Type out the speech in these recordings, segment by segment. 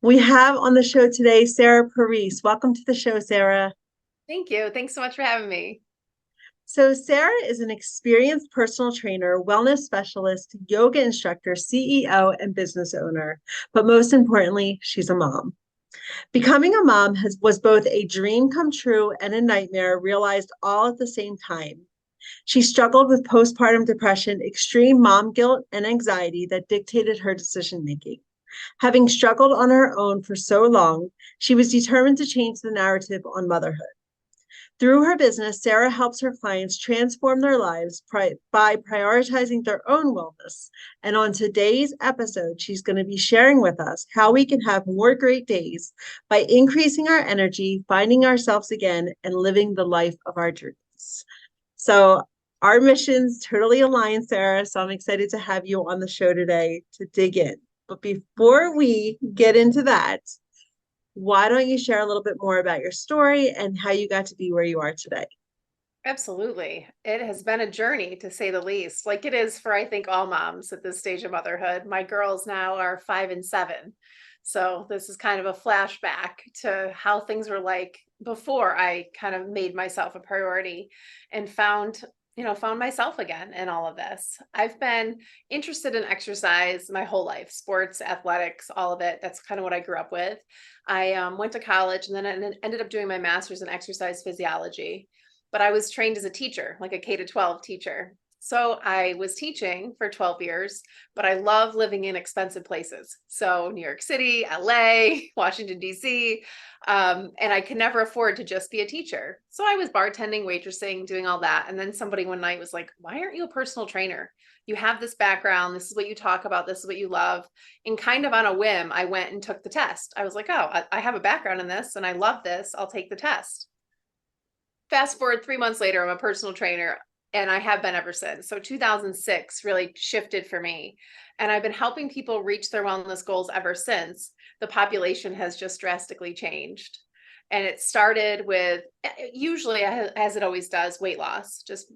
We have on the show today Sarah Parise. Welcome to the show, Sarah. Thank you. Thanks so much for having me. So, Sarah is an experienced personal trainer, wellness specialist, yoga instructor, CEO, and business owner. But most importantly, she's a mom. Becoming a mom was both a dream come true and a nightmare realized all at the same time. She struggled with postpartum depression, extreme mom guilt, and anxiety that dictated her decision making. Having struggled on her own for so long, she was determined to change the narrative on motherhood. Through her business, Sarah helps her clients transform their lives by prioritizing their own wellness. And on today's episode, she's going to be sharing with us how we can have more great days by increasing our energy, finding ourselves again, and living the life of our dreams. So, our missions totally align, Sarah. So, I'm excited to have you on the show today to dig in. But before we get into that, why don't you share a little bit more about your story and how you got to be where you are today? Absolutely. It has been a journey to say the least, like it is for, I think, all moms at this stage of motherhood. My girls now are 5 and 7. So this is kind of a flashback to how things were like before I kind of made myself a priority and found myself again in all of this. I've been interested in exercise my whole life, sports, athletics, all of it. That's kind of what I grew up with. I went to college and then I ended up doing my master's in exercise physiology, but I was trained as a teacher, like a K to 12 teacher. So I was teaching for 12 years, but I love living in expensive places. So New York City, LA, Washington, D.C. And I could never afford to just be a teacher. So I was bartending, waitressing, doing all that. And then somebody one night was like, why aren't you a personal trainer? You have this background. This is what you talk about. This is what you love. And kind of on a whim, I went and took the test. I was like, oh, I have a background in this and I love this. I'll take the test. Fast forward 3 months later, I'm a personal trainer and I have been ever since. So 2006 really shifted for me. And I've been helping people reach their wellness goals ever since. The population has just drastically changed. And it started with, usually, as it always does, weight loss, just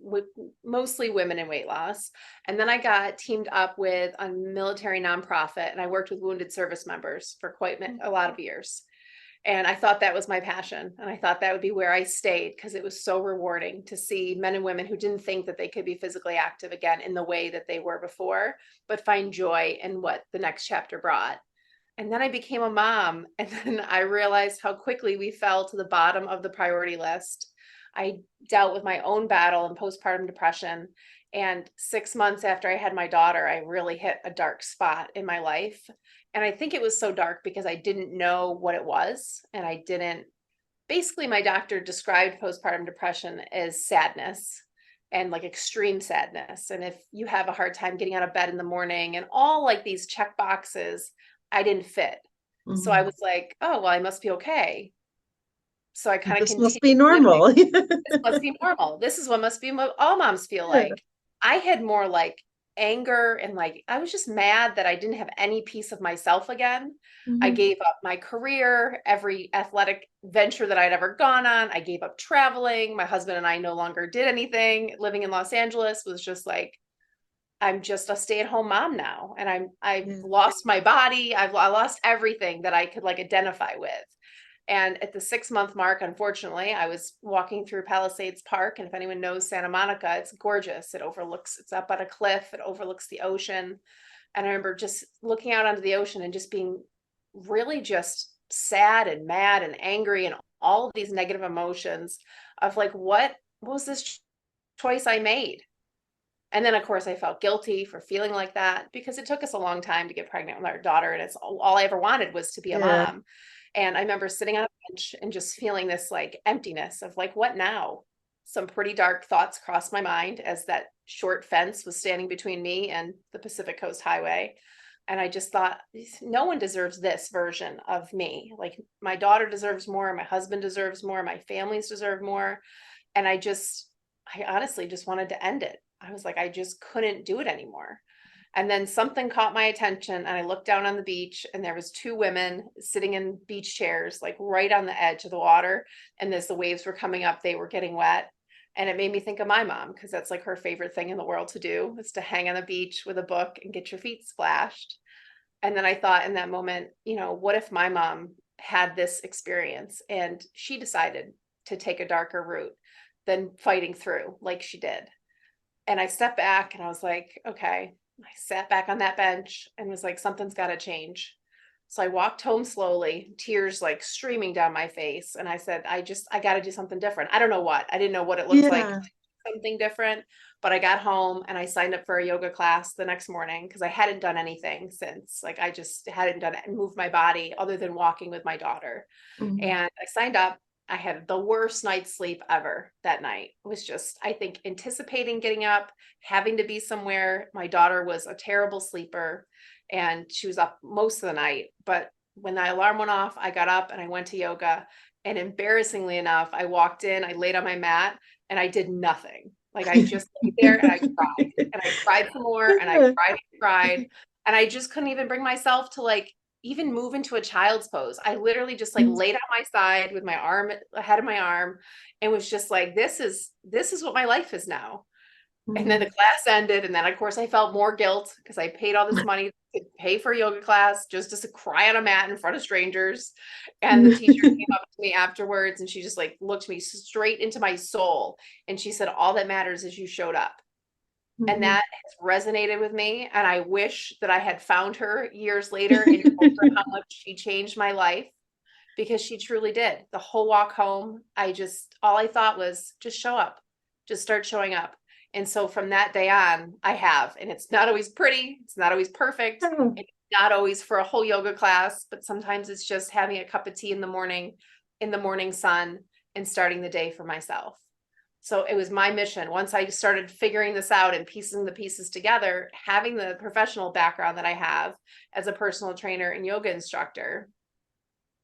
mostly women in weight loss. And then I got teamed up with a military nonprofit and I worked with wounded service members for quite a lot of years. And I thought that was my passion. And I thought that would be where I stayed because it was so rewarding to see men and women who didn't think that they could be physically active again in the way that they were before, but find joy in what the next chapter brought. And then I became a mom. And then I realized how quickly we fell to the bottom of the priority list. I dealt with my own battle and postpartum depression. And 6 months after I had my daughter, I really hit a dark spot in my life. And I think it was so dark because I didn't know what it was. And I didn't, basically, my doctor described postpartum depression as sadness and like extreme sadness. And if you have a hard time getting out of bed in the morning and all like these check boxes, I didn't fit. So I Mhm. was like, oh, well, I must be okay. So I kind of This must continued be living. normal. This must be normal. This is what must be what all moms feel Yeah. like. I had more like anger and like I was just mad that I didn't have any piece of myself again. I Mhm. gave up my career, every athletic venture that I'd ever gone on. I gave up traveling. My husband and I no longer did anything. Living in Los Angeles was just like I'm just a stay-at-home mom now and I've Yeah. lost my body. I lost everything that I could like identify with. And at the 6 month mark, unfortunately, I was walking through Palisades Park. And if anyone knows Santa Monica, it's gorgeous. It's up on a cliff, it overlooks the ocean. And I remember just looking out onto the ocean and just being really just sad and mad and angry and all of these negative emotions of like, what was this choice I made? And then, of course, I felt guilty for feeling like that because it took us a long time to get pregnant with our daughter. And it's all I ever wanted was to be a Yeah. mom. And I remember sitting on a bench and just feeling this like emptiness of like, what now? Some pretty dark thoughts crossed my mind as that short fence was standing between me and the Pacific Coast Highway. And I just thought, no one deserves this version of me. Like, my daughter deserves more. My husband deserves more. My families deserve more. And I honestly just wanted to end it. I was like, I just couldn't do it anymore. And then something caught my attention and I looked down on the beach and there was two women sitting in beach chairs, like right on the edge of the water. And as the waves were coming up, they were getting wet. And it made me think of my mom because that's like her favorite thing in the world to do is to hang on the beach with a book and get your feet splashed. And then I thought in that moment, what if my mom had this experience and she decided to take a darker route than fighting through like she did? And I stepped back and I was like, okay. I sat back on that bench and was like, something's got to change. So I walked home slowly, tears like streaming down my face. And I said, I got to do something different. I don't know what. I didn't know what it looked like, Yeah. something different. But I got home and I signed up for a yoga class the next morning because I hadn't done anything since. Like I just hadn't done it and moved my body other than walking with my daughter. Mhm. And I signed up. I had the worst night's sleep ever that night. It was just, I think, anticipating getting up, having to be somewhere. My daughter was a terrible sleeper and she was up most of the night. But when the alarm went off, I got up and I went to yoga. And embarrassingly enough, I walked in, I laid on my mat and I did nothing. Like I just laid there and I cried some more and I Yeah. cried and cried. And I just couldn't even bring myself to like even move into a child's pose. I literally just like laid on my side with my arm ahead of my arm and was just like, this is what my life is now. And then the Mhm. class ended. And then of course I felt more guilt because I paid all this money to pay for a yoga class just to cry on a mat in front of strangers. And the teacher came up to me afterwards and she just like looked me straight into my soul. And she said, all that matters is you showed up. And Mhm. that has resonated with me. And I wish that I had found her years later and told her how much she changed my life because she truly did. The whole walk home, all I thought was just show up, just start showing up. And so from that day on, I have, and it's not always pretty, it's not always perfect, it's not always for a whole yoga class, but sometimes it's just having a cup of tea in the morning sun, and starting the day for myself. So it was my mission. Once I started figuring this out and piecing the pieces together, having the professional background that I have as a personal trainer and yoga instructor,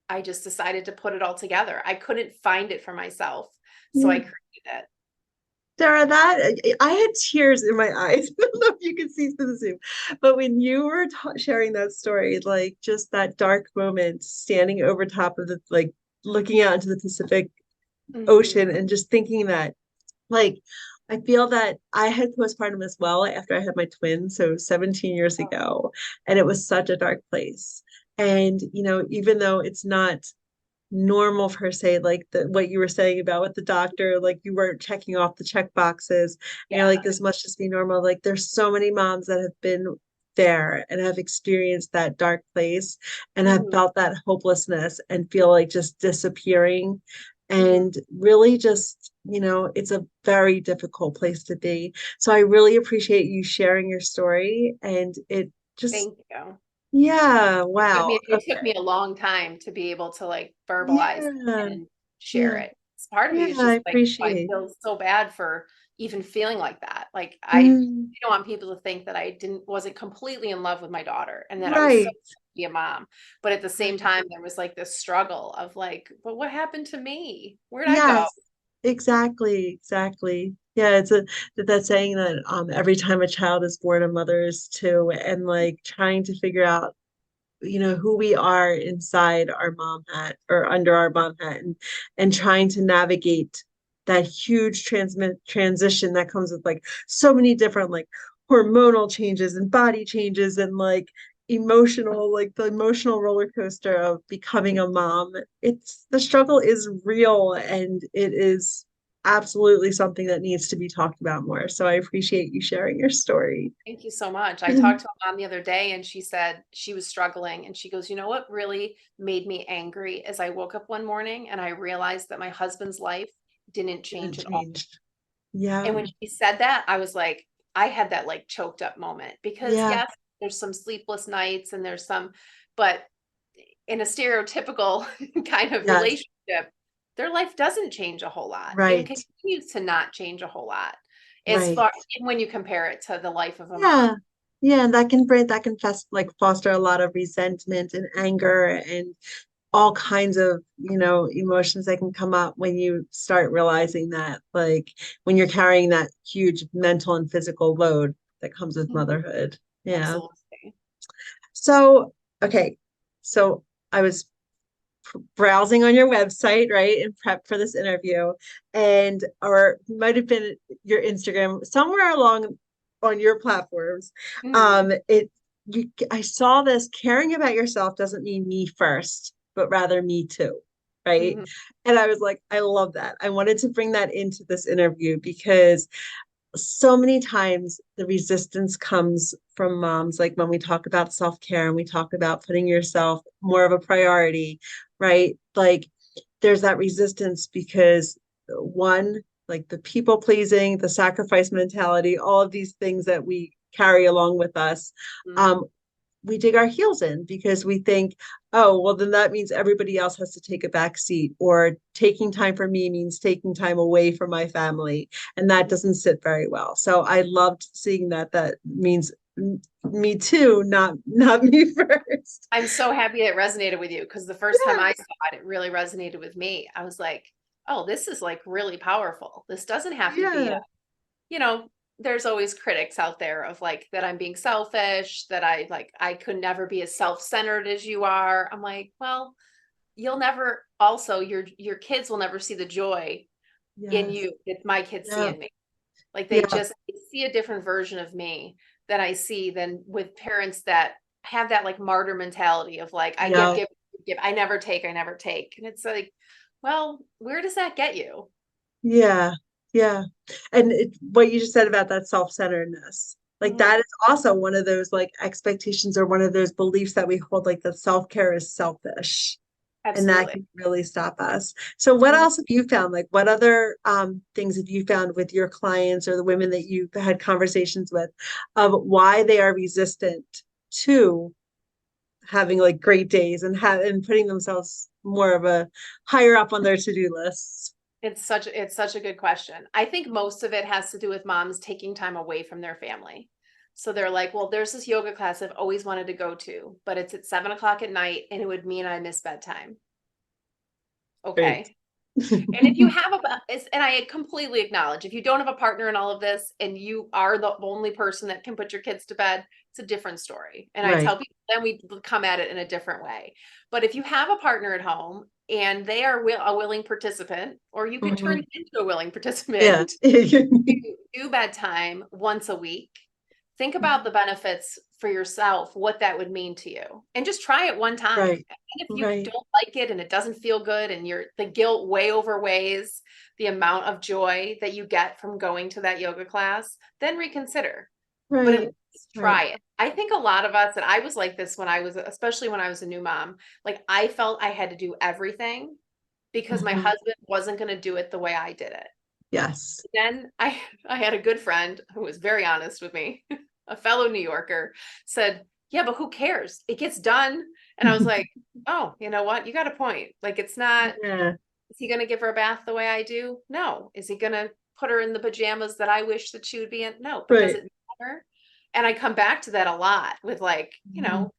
I just decided to put it all together. I couldn't find it for myself, so I Yeah. created it. Sarah, that I had tears in my eyes. I don't know if you can see through the Zoom, but when you were sharing that story, like just that dark moment, standing over top of the like looking out into the Pacific Mhm. Ocean and just thinking that, like, I feel that I had postpartum as well after I had my twins, so 17 years Oh, ago, and it was such a dark place. And even though it's not normal per se, like what you were saying about with the doctor, like you weren't checking off the check boxes and you're like, yeah. this must just be normal. Like there's so many moms that have been there and have experienced that dark place and have Mhm. felt that hopelessness and feel like just disappearing Mhm. and really just it's a very difficult place to be. So I really appreciate you sharing your story, and it just, Thank you. yeah, wow. It took Okay. me a long time to be able to like verbalize Yeah. and share Yeah. it. Part of me Yeah, is I just like, I appreciate. feel so bad for even feeling like that. Like I Mm, don't want people to think that I wasn't completely in love with my daughter and that I was so right. to be a mom. But at the same Right. time, there was like this struggle of like, but what happened to me? Where'd I go? Yes, exactly, exactly. Yeah, it's that saying that every time a child is born, a mother is too, and like trying to figure out, who we are inside our mom hat or under our mom hat, and trying to navigate that huge transmit transition that comes with like so many different like hormonal changes and body changes and like the emotional roller coaster of becoming a mom. It's the struggle is real, and it is absolutely something that needs to be talked about more. So I appreciate you sharing your story. Thank you so much. I talked to a mom the other day and she said she was struggling and she goes, you know what really made me angry is I woke up one morning and I realized that my husband's life didn't Didn't change at all. change. Yeah. And when she said that, I was like, I had that like choked up moment because Yeah. yes, there's some sleepless nights and but in a stereotypical kind of Yes. relationship, their life doesn't change a whole lot and Right. continues to not change a whole lot as Right. far when you compare it to the life of a mom. Yeah. Yeah. And that can foster a lot of resentment and anger and all kinds of, emotions that can come up when you start realizing that, like when you're carrying that huge mental and physical load that comes with Mhm. motherhood. Yeah. Absolutely. So, okay. So I was browsing on your website, right, in prep for this interview, and or might have been your Instagram somewhere along on your platforms. Mhm. It I saw this caring about yourself doesn't mean me first, but rather me too. Right. Mhm. And I was like, I love that. I wanted to bring that into this interview because so many times the resistance comes from moms, like when we talk about self-care and we talk about putting yourself more of a priority, right? Like there's that resistance because one, like the people pleasing, the sacrifice mentality, all of these things that we carry along with us. Mhm. Um, we dig our heels in because we think, oh, well, then that means everybody else has to take a back seat, or taking time for me means taking time away from my family. And that doesn't sit very well. So I loved seeing that. That means me too, not me first. I'm so happy it resonated with you because the first time I Yes. saw it, it really resonated with me. I was like, oh, this is like really powerful. This doesn't have to be a, Yeah. you know, there's always critics out there of like that I'm being selfish, that I could never be as self-centered as you are. I'm like, well, you'll never also your kids will never see the joy in Yes. you that my kids see Yeah. in me. Like Yeah. they see a different version of me that I see than with parents that have that like martyr mentality of like, I Yeah. give, I never take. And it's like, well, where does that get you? Yeah, yeah. And what you just said about that self-centeredness, like Mhm. that is also one of those like expectations or one of those beliefs that we hold, like that self-care is selfish. And that Absolutely. can really stop us. So what Mhm. else have you found? Like what other things have you found with your clients or the women that you've had conversations with of why they are resistant to having like great days and and putting themselves more of a higher up on their to-do lists? It's such a good question. I think most of it has to do with moms taking time away from their family. So they're like, well, there's this yoga class I've always wanted to go to, but it's at 7 o'clock at night and it would mean I miss bedtime. Great. Okay. And if you have and I completely acknowledge, if you don't have a partner in all of this and you are the only person that can put your kids to bed, it's a different story. And I Right. tell people, then we come at it in a different way. But if you have a partner at home and they are a willing participant, or you could turn Mhm. it into a willing Yeah. participant, do bedtime once a week. Think about the benefits for yourself, what that would mean to you, and just try it one time. Right. And if you Right. don't like it and it doesn't feel good and the guilt way overweighs the amount of joy that you get from going to that yoga class, then reconsider. But at Right. least Right. try it. I think a lot of us, and I was like this when I was, especially when I was a new mom, like I felt I had to do everything because my Mhm. husband wasn't going to do it the way I did it. Yes. Then I had a good friend who was very honest with me, a fellow New Yorker, said, "Yeah, but who cares? It gets done." And I was like, "Oh, you know what? You got a point. Like it's not, Yeah. is he going to give her a bath the way I do? No. Is he going to put her in the pajamas that I wish that she would be in? No. But does Right. it matter?" And I come back to that a lot with like, Mhm.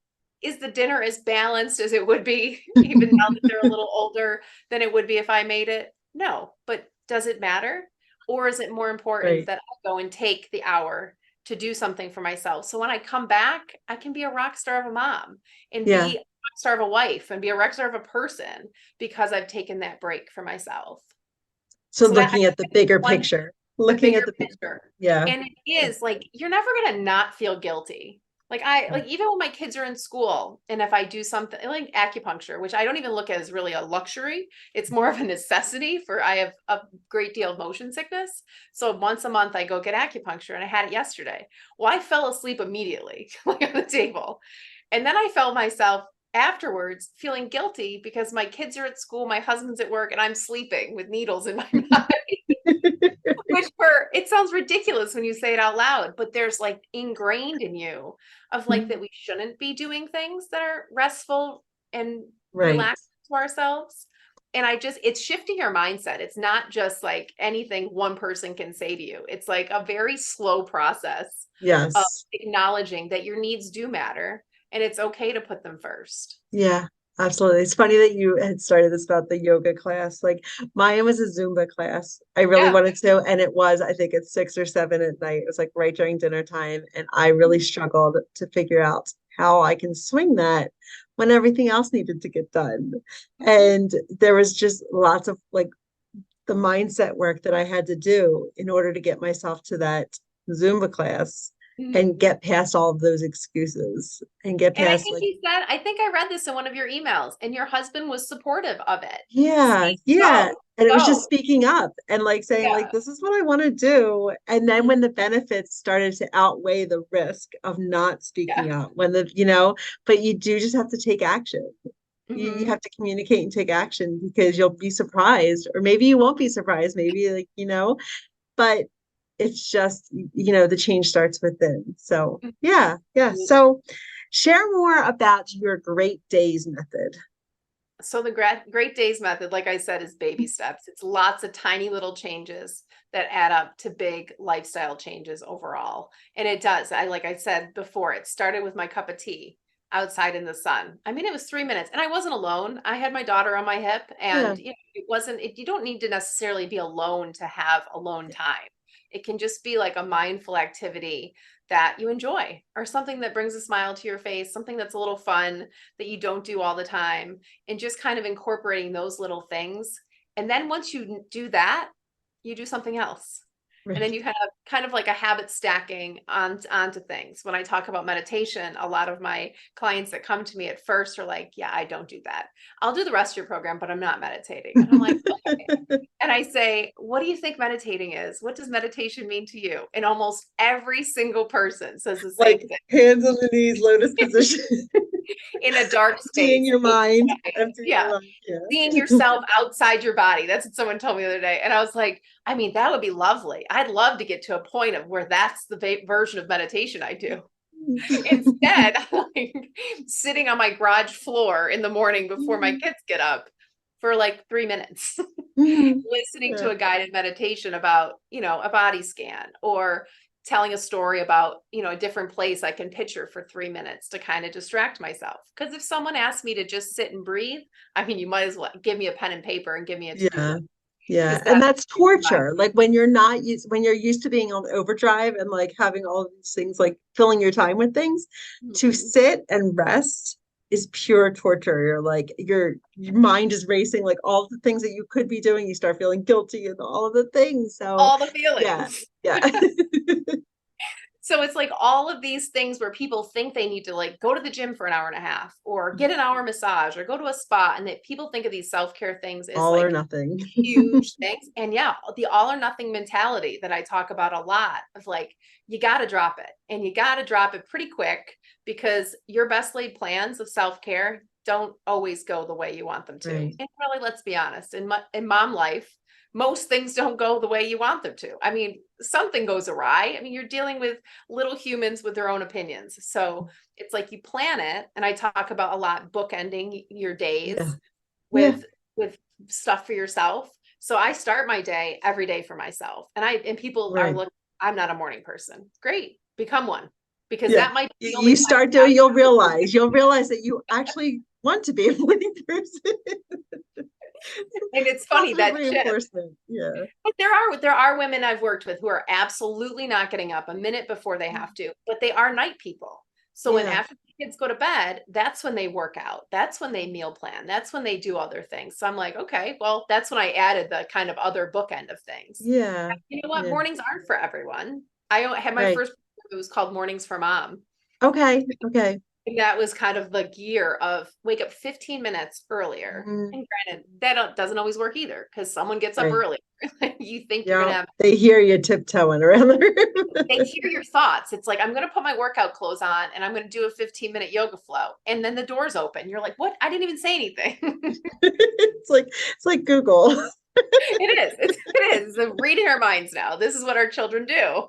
is the dinner as balanced as it would be, even now that they're a little older, than it would be if I made it? No. But does it matter? Or is it more important Right. that I go and take the hour to do something for myself? So when I come back, I can be a rock star of a mom and Yeah. be a rock star of a wife and be a rock star of a person because I've taken that break for myself. So So that I looking at the bigger one picture, the looking bigger at the big, picture. yeah. And it Yeah. is like you're never gonna not feel guilty. Like I Yeah. like even when my kids are in school and if I do something like acupuncture, which I don't even look at as really a luxury, it's more of a necessity for I have a great deal of motion sickness. So once a month I go get acupuncture and I had it yesterday. Well, I fell asleep immediately like on the table. And then I felt myself afterwards feeling guilty because my kids are at school, my husband's at work, and I'm sleeping with needles in my mouth. Which for it sounds ridiculous when you say it out loud, but there's like ingrained in you of like that we shouldn't be doing things that are restful and Right. relaxed to ourselves. And it's shifting your mindset. It's not just like anything one person can say to you. It's like a very slow process of Yes. acknowledging that your needs do matter and it's okay to put them first. Yeah, absolutely. It's funny that you had started this about the yoga class. Like mine was a Zumba class. I really Yeah. wanted to, and it was, I think it's 6 or 7 at night. It was like right during dinner time. And I really struggled to figure out how I can swing that when everything else needed to get done. Mhm. And there was just lots of like the mindset work that I had to do in order to get myself to that Zumba class. and Mhm. get past all of those excuses and get And I past think like, you said, I think I read this in one of your emails, and your husband was supportive of it. yeah, See, yeah. go, And it was just go. speaking up and like saying like, Yeah. this is what I want to do. And then Mhm. when the benefits started to outweigh the risk of not speaking Yeah. out, when but you do just have to take action. You Hmm. have to communicate and take action because you'll be surprised, or maybe you won't be surprised, maybe but it's just, the change starts within. So yeah, yeah. So share more about your great days method. So the great days method, like I said, is baby steps. It's lots of tiny little changes that add up to big lifestyle changes overall. And it does. Like I said before, it started with my cup of tea outside in the sun. I mean, it was 3 minutes and I wasn't alone. I had my daughter on my hip Yeah, and you don't need to necessarily be alone to have alone time. It can just be like a mindful activity that you enjoy or something that brings a smile to your face, something that's a little fun that you don't do all the time, and just kind of incorporating those little things. And then once you do that, you do something else. And then right. you have kind of like a habit stacking onto things. When I talk about meditation, a lot of my clients that come to me at first are like, yeah, I don't do that. I'll do the rest of your program, but I'm not meditating. And I'm like, okay. And I say, what do you think meditating is? What does meditation mean to you? And almost every single person says the same Like thing. hands on the knees, lotus position, In a dark emptying space. your mind, emptying your Yeah. mind. Seeing Yeah. yourself outside your body. That's what someone told me the other day. And I was like, I mean, that would be lovely. I'd love to get to a point of where that's the version of meditation I do. Instead, I'm like sitting on my garage floor in the morning before my kids get up for like 3 minutes, Mhm. listening to Yeah, a guided meditation about, a body scan or telling a story about, a different place I can picture for 3 minutes to kind of distract myself. Because if someone asks me to just sit and breathe, I mean, you might as well give me a pen and paper and give me a to-do yeah, list yeah. because And that's that's torture. Like when you're not used, when you're used to being on overdrive and like having all of these things, like filling your time with things, to Mhm. sit and rest is pure torture. You're like your mind is racing, like all the things that you could be doing, you start feeling guilty and all of the things. So All the yeah, feelings. yeah. So it's like all of these things where people think they need to like go to the gym for an hour and a half or get an hour massage or go to a spa, and that people think of these self-care things as All or like nothing. huge things. And yeah, the all or nothing mentality that I talk about a lot of like, you got to drop it and you got to drop it pretty quick because your best laid plans of self-care don't always go the way you want them to. Right. And really, let's be honest, in mom life, most things don't go the way you want them to. I mean, something goes awry. I mean, you're dealing with little humans with their own opinions. So it's like you plan it. And I talk about a lot bookending your Yeah. days Yeah. with stuff for yourself. So I start my day every day for myself. And people are Right. looking, I'm not a morning person. Great. Become one. Because Yeah. that might be the only You time start you doing, have. you'll realize that you actually want to be a morning person. And it's funny Positive that shift. reinforcement. Yeah. But there are women I've worked with who are absolutely not getting up a minute before they have to, but they are night people. So when Yeah. after the kids go to bed, that's when they work out. That's when they meal plan. That's when they do other things. So I'm like, okay, well, that's when I added the kind of other bookend of things. Yeah. You know what? Yeah. Mornings aren't for everyone. I had my Right. first, it was called Mornings for Mom. Okay. Okay. And that was kind of the gear of wake up 15 minutes earlier. Mhm. And granted, that doesn't always work either because someone gets up Right. early. You think you're going Yeah. to have, They hear you tiptoeing around the they room. hear your thoughts. It's like, I'm going to put my workout clothes on and I'm going to do a 15-minute yoga flow. And then the door's open. You're like, what? I didn't even say anything. It's like Google. It is. It is. So reading our minds now. This is what our children do.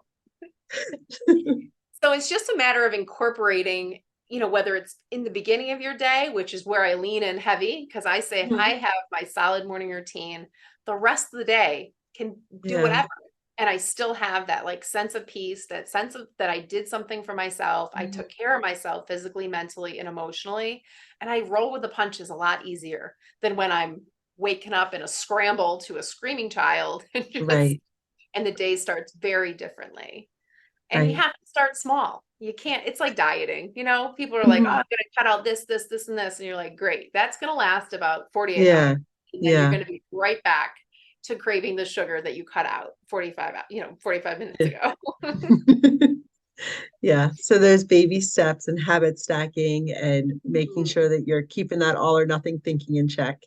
So it's just a matter of incorporating, whether it's in the beginning of your day, which is where I lean in heavy, because I say if I Mhm. have my solid morning routine, the rest of the day can do Yeah. whatever. And I still have that like sense of peace, that sense of that I did something for myself. I Mhm. took care of myself physically, mentally, and emotionally. And I roll with the punches a lot easier than when I'm waking up in a scramble to a screaming child Right. and the day starts very differently. And you Right. have to start small. You can't, it's like dieting, people are like, oh, I'm Mhm. gonna cut out this, this, this, and this. And you're like, great, that's gonna last about 48 hours. Yeah. And then you're Yeah. gonna be right back to craving the sugar that you cut out 45 minutes Yeah. ago. Yeah. So those baby steps and habit stacking and making Mhm. sure that you're keeping that all or nothing thinking in check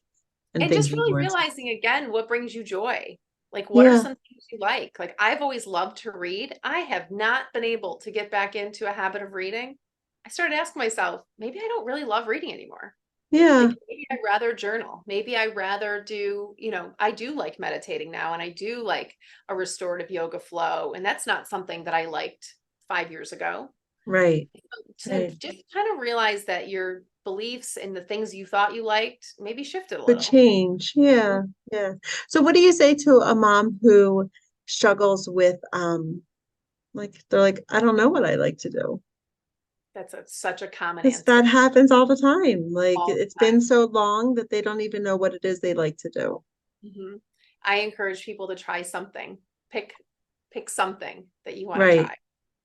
and And just thinking really towards. realizing again what brings you joy. Like, what are Yeah. some things you like? Like, I've always loved to read. I have not been able to get back into a habit of reading. I started asking myself, maybe I don't really love reading anymore. Yeah. Like, maybe I'd rather journal. Maybe I'd rather do, I do like meditating now, and I do like a restorative yoga flow. And that's not something that I liked 5 years ago. Right. To Right. just kind of realize that your beliefs and the things you thought you liked maybe shifted a But little. change. Yeah. Yeah. So what do you say to a mom who struggles with like they're like, I don't know what I like to do. That's such a common Because that answer happens all the time. Like all it's the time. been so long that they don't even know what it is they like to do. Mhm. I encourage people to try something. Pick pick something that you want to Right. try.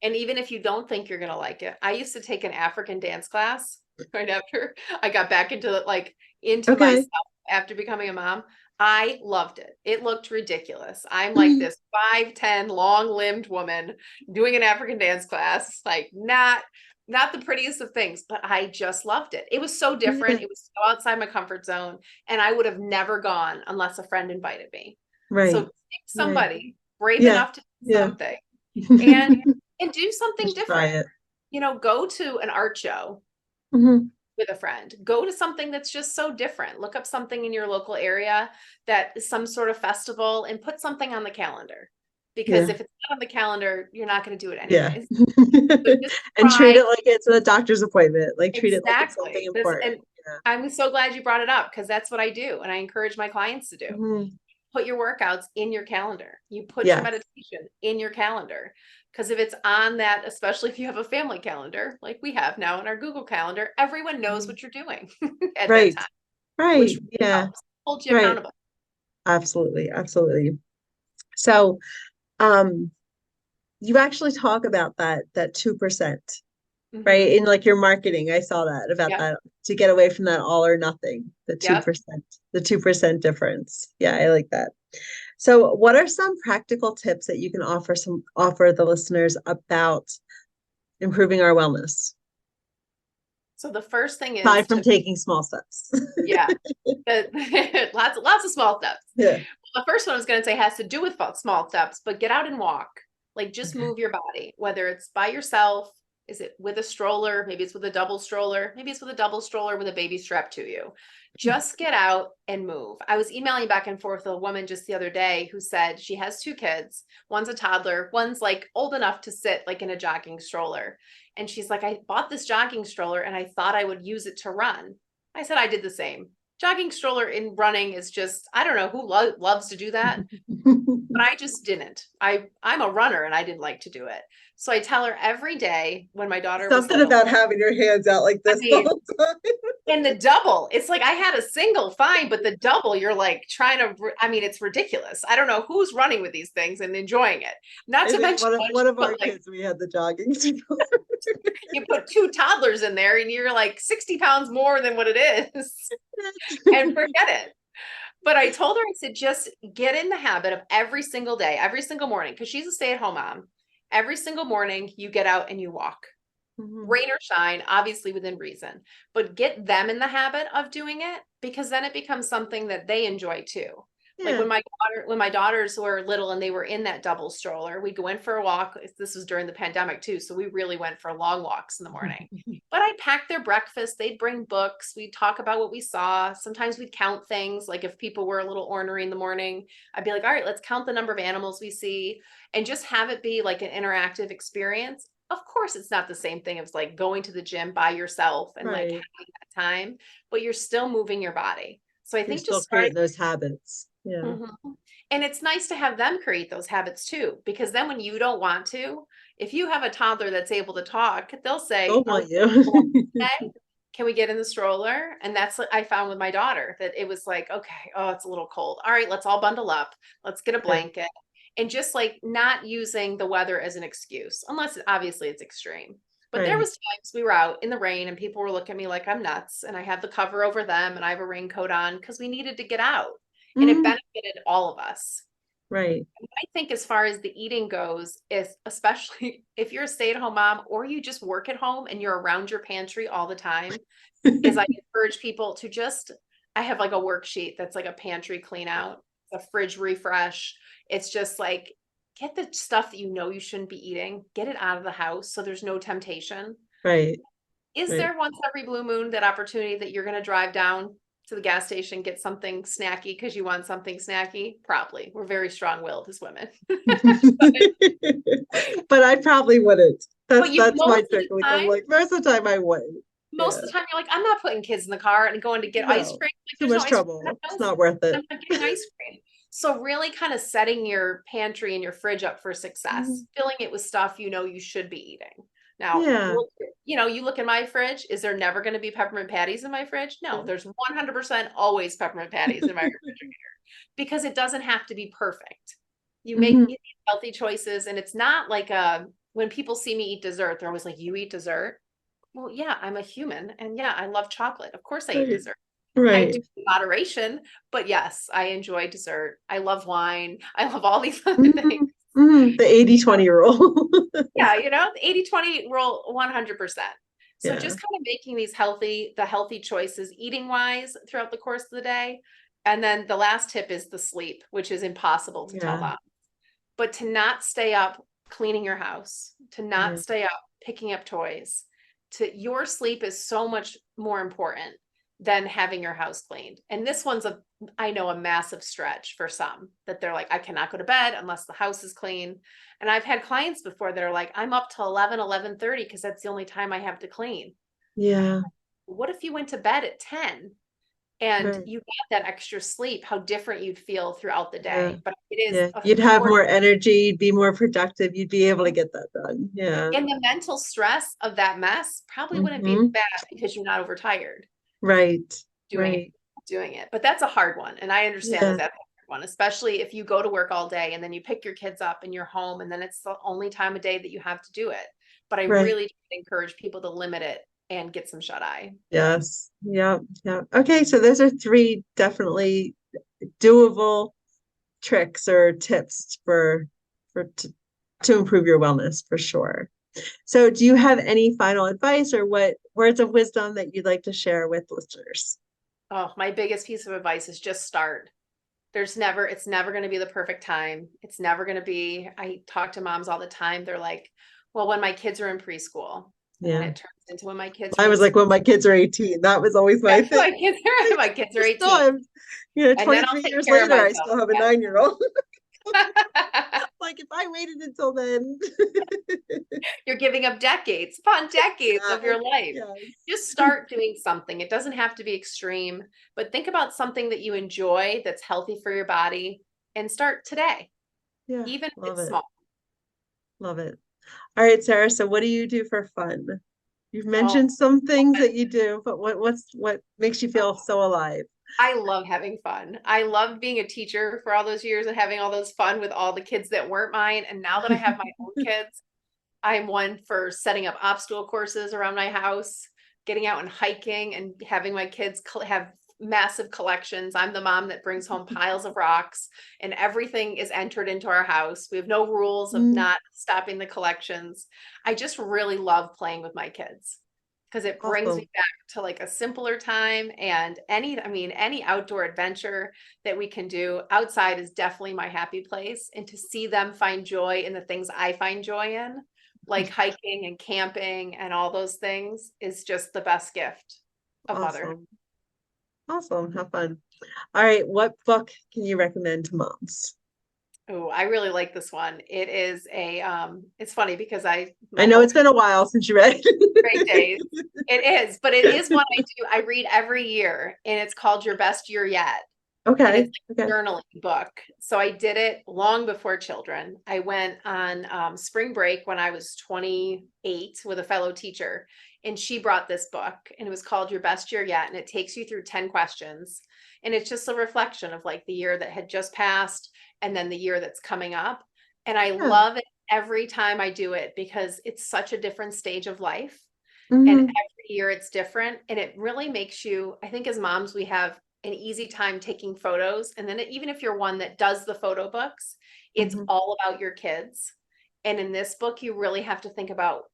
And even if you don't think you're going to like it. I used to take an African dance class right after I got back into Okay. myself after becoming a mom. I loved it. It looked ridiculous. I'm like this 5'10" long-limbed woman doing an African dance class, like not the prettiest of things, but I just loved it. It was so different. Yeah. It was so outside my comfort zone, and I would have never gone unless a friend invited me. So Right. pick Right. somebody brave Yeah. enough to do Yeah. something and and do something Just try different. it. Go to an art show Hmm. with a friend. Go to something that's just so different. Look up something in your local area that is some sort of festival and put something on the calendar. Because Yeah. if it's not on the calendar, you're not going to do it Yeah. anyways. But just And treat try. it like it's a doctor's appointment. Like treat it like it's something Exactly. This important. and I'm so glad you brought it up because that's what I do and I encourage my clients to do. Yeah. Hmm. Put your workouts in your calendar. You put your Yes. meditation in your calendar. Because if it's on that, especially if you have a family calendar, like we have now in our Google Calendar, everyone knows Mhm. what you're doing at that Right. time, which Right. really Yeah. helps hold you Right. accountable. Absolutely. Absolutely. So, um, you actually talk about that 2%, right? Hmm. In like your marketing, I saw that about Yep. that to get away from that all or nothing, the Yep. 2%, the 2% difference. Yeah, I like that. So, what are some practical tips that you can offer the listeners about improving our wellness, So the first thing is aside from to, taking small steps? yeah, lots of small steps. Yeah. Well, the first one I was going to say has to do with small steps, but get out and walk. Like just Okay. move your body, whether it's by yourself, is it with a stroller, maybe it's with a double stroller, maybe it's with a double stroller with a baby strapped to you. Just get out and move. I was emailing back and forth with a woman just the other day who said she has two kids. One's a toddler, one's like old enough to sit like in a jogging stroller. And she's like, I bought this jogging stroller and I thought I would use it to run. I said I did the same. Jogging stroller in running is just, I don't know who loves to do that, but I just didn't. I'm a runner and I didn't like to do it. So I tell her every day when my daughter was Something little. about having your hands out like I this the mean, whole time. and the double, it's like I had a single fine, but the double, you're like trying to, I mean, it's ridiculous. I don't know who's running with these things and enjoying it. Not I to think mention one once of you our put like, kids, we had the jogging stroller. you put two toddlers in there and you're like 60 pounds more than what it is and forget it. But I told her, I said, just get in the habit of every single day, every single morning, because she's a stay-at-home mom. Every single morning, you get out and you walk, Mhm. rain or shine, obviously within reason, but get them in the habit of doing it because then it becomes something that they enjoy too. Like Yeah. when my daughters were little and they were in that double stroller, we'd go in for a walk. This was during the pandemic too, so we really went for long walks in the morning. But I packed their breakfast. They'd bring books. We'd talk about what we saw. Sometimes we'd count things. Like if people were a little ornery in the morning, I'd be like, all right, let's count the number of animals we see and just have it be like an interactive experience. Of course, it's not the same thing as like going to the gym by yourself and like Right. having that time, but you're still moving your body. So I You're think still just starting. creating those habits. Yeah. Mhm. And it's nice to have them create those habits too, because then when you don't want to, if you have a toddler that's able to talk, they'll say, Don't "Are we want you. okay? Can we get in the stroller?" And that's what I found with my daughter that it was like, okay, oh, it's a little cold. All right, let's all bundle up. Let's get a Right. blanket. And just like not using the weather as an excuse, unless obviously it's extreme. But there Right. was times we were out in the rain and people were looking at me like I'm nuts and I have the cover over them and I have a raincoat on because we needed to get out and it Mhm. benefited all of us. Right. I think as far as the eating goes, is especially if you're a stay-at-home mom or you just work at home and you're around your pantry all the time, is I encourage people to just, I have like a worksheet that's like a pantry clean out, a fridge refresh. It's just like, get the stuff that you know you shouldn't be eating, get it out of the house so there's no temptation. Right. Is Right. there once every blue moon that opportunity that you're going to drive down to the gas station, get something snacky because you want something snacky? Probably. We're very strong-willed as women. But I probably wouldn't. But you That's my most of trick. the Like I'm time, like most of the time I wouldn't. most Yeah. of the time you're like, I'm not putting kids in the car and going to get ice No. cream. Like, Too there's no much ice cream in trouble. the It's house. not worth it. I'm not getting ice cream. So really kind of setting your pantry and your fridge up for success, Mhm. filling it with stuff you know you should be eating. Now, Yeah. you look in my fridge, is there never going to be peppermint patties in my fridge? No, there's 100% always peppermint patties in my refrigerator because it doesn't have to be perfect. Mhm. You make healthy choices, and it's not like when people see me eat dessert, they're always like, "You eat dessert?" Well, yeah, I'm a human, and yeah, I love chocolate. Of course, I eat Right. dessert. I do Right. in moderation, but yes, I enjoy dessert. I love wine. I love all these other things. Mhm. Mhm. The 80-20 rule. Yeah, the 80-20 rule 100%. So Yeah. just kind of making the healthy choices eating wise throughout the course of the day. And then the last tip is the sleep, which is impossible to tell Yeah. mom. But to not stay up cleaning your house, to not Yeah. stay up picking up toys, to your sleep is so much more important than having your house cleaned. And this one's I know a massive stretch for some that they're like, I cannot go to bed unless the house is clean. And I've had clients before that are like, I'm up till 11:30 because that's the only time I have to clean. Yeah. What if you went to bed at 10 and Right. you got that extra sleep, how different you'd feel throughout the Yeah. day? But it is Yeah. a You'd have force. more energy, you'd be more productive, you'd be able to get that done. Yeah. And the mental stress of that mess probably wouldn't be as Hmm. bad because you're not overtired Right. doing it, Right. doing it. But that's a hard one. And I understand that Yeah. that's a hard one, especially if you go to work all day and then you pick your kids up and you're home and then it's the only time of day that you have to do it. But I Right. really encourage people to limit it and get some shut eye. Yes. Yeah. Yeah. Okay. So those are three definitely doable tricks or tips for to improve your wellness for sure. So do you have any final advice or what words of wisdom that you'd like to share with listeners? Oh, my biggest piece of advice is just start. It's never going to be the perfect time. It's never going to be, I talk to moms all the time. They're like, well, when my kids are in preschool, and then Yeah. it turns into when my kids are I in was like when my kids are 18. That was always yeah, my thing. my kids are I still 18 am, and then I'll 23 take years care of later, I myself. still have a Yes. 9-year-old. Like if I waited until then. You're giving up decades upon decades Yeah. of your life. Just Yes. start doing something. It doesn't have to be extreme, but think about something that you enjoy that's healthy for your body and start today, Yeah. even if Love it's it. small. Love it. All right, Sarah. So what do you do for fun? You've Oh, mentioned some things that you do, but what makes you feel so alive? I love having fun. I loved being a teacher for all those years and having all those fun with all the kids that weren't mine. And now that I have my own kids, I'm one for setting up obstacle courses around my house, getting out and hiking and having my kids have massive collections. I'm the mom that brings home piles of rocks and everything is entered into our house. We have no rules of Mm, not stopping the collections. I just really love playing with my kids because it brings me awesome. back to like a simpler time and any outdoor adventure that we can do outside is definitely my happy place. And to see them find joy in the things I find joy in, like hiking and camping and all those things, is just the best gift of motherhood. Awesome. Awesome. Have fun. All right. What book can you recommend to moms? Oh, I really like this one. It is it's funny because I my know whole it's been a while since you read. great days. It is, but it is one I read every year and it's called Your Best Year Yet. And Okay. it's like Okay. a journaling book. So I did it long before children. I went on spring break when I was 28 with a fellow teacher, and she brought this book, and it was called Your Best Year Yet, and it takes you through 10 questions, and it's just a reflection of like the year that had just passed, and then the year that's coming up. And I Yeah. love it every time I do it because it's such a different stage of life, and Hmm. every year it's different, and it really makes you. I think as moms we have an easy time taking photos. And then even if you're one that does the photo books, it's Mhm. all about your kids. And in this book, you really have to think about,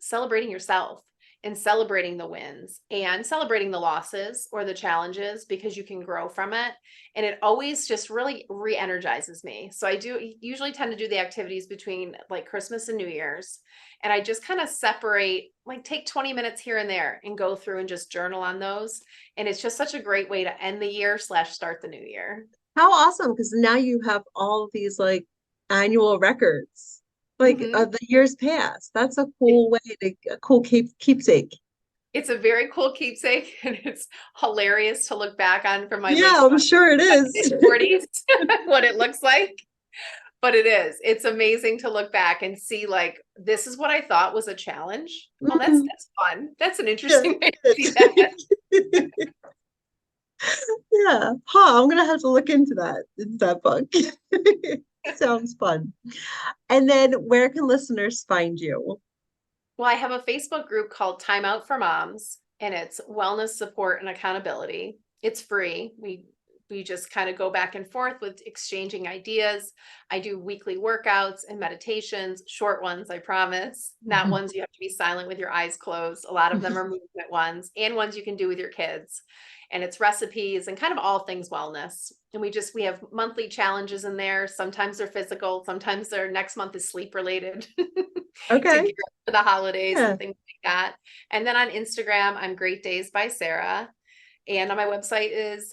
celebrating yourself and celebrating the wins and celebrating the losses or the challenges because you can grow from it. And it always just really re-energizes me. So I do usually tend to do the activities between like Christmas and New Year's. And I just kind of separate, like take 20 minutes here and there and go through and just journal on those. And it's just such a great way to end the year / start the new year. How awesome, because now you have all of these like annual records, like Mhm. the years past. That's a cool way to a cool keepsake. It's a very cool keepsake, and it's hilarious to look back on from my Yeah, late I'm 20s, sure it is. 40s, what it looks like. But it is. It's amazing to look back and see like this is what I thought was a challenge. Oh, that's Mhm. that's fun. That's an Yeah, interesting way to see that. it is. Yeah. Huh, I'm gonna have to look into that book. Sounds fun. And then where can listeners find you? Well, I have a Facebook group called Time Out for Moms, and it's wellness support and accountability. It's free. We just kind of go back and forth with exchanging ideas. I do weekly workouts and meditations, short ones, I promise. Not ones you have to be silent with your eyes closed. A lot of them are movement ones and ones you can do with your kids. And it's recipes and kind of all things wellness. And we have monthly challenges in there. Sometimes they're physical, sometimes they're next month is sleep related. To Okay. gear up for the holidays Yeah. and things like that. And then on Instagram, I'm Great Days by Sarah. And on my website is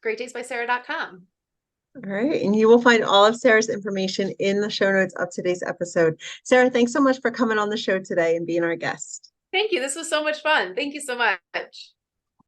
greatdaysbysarah.com. All right. And you will find all of Sarah's information in the show notes of today's episode. Sarah, thanks so much for coming on the show today and being our guest. Thank you. This was so much fun. Thank you so much.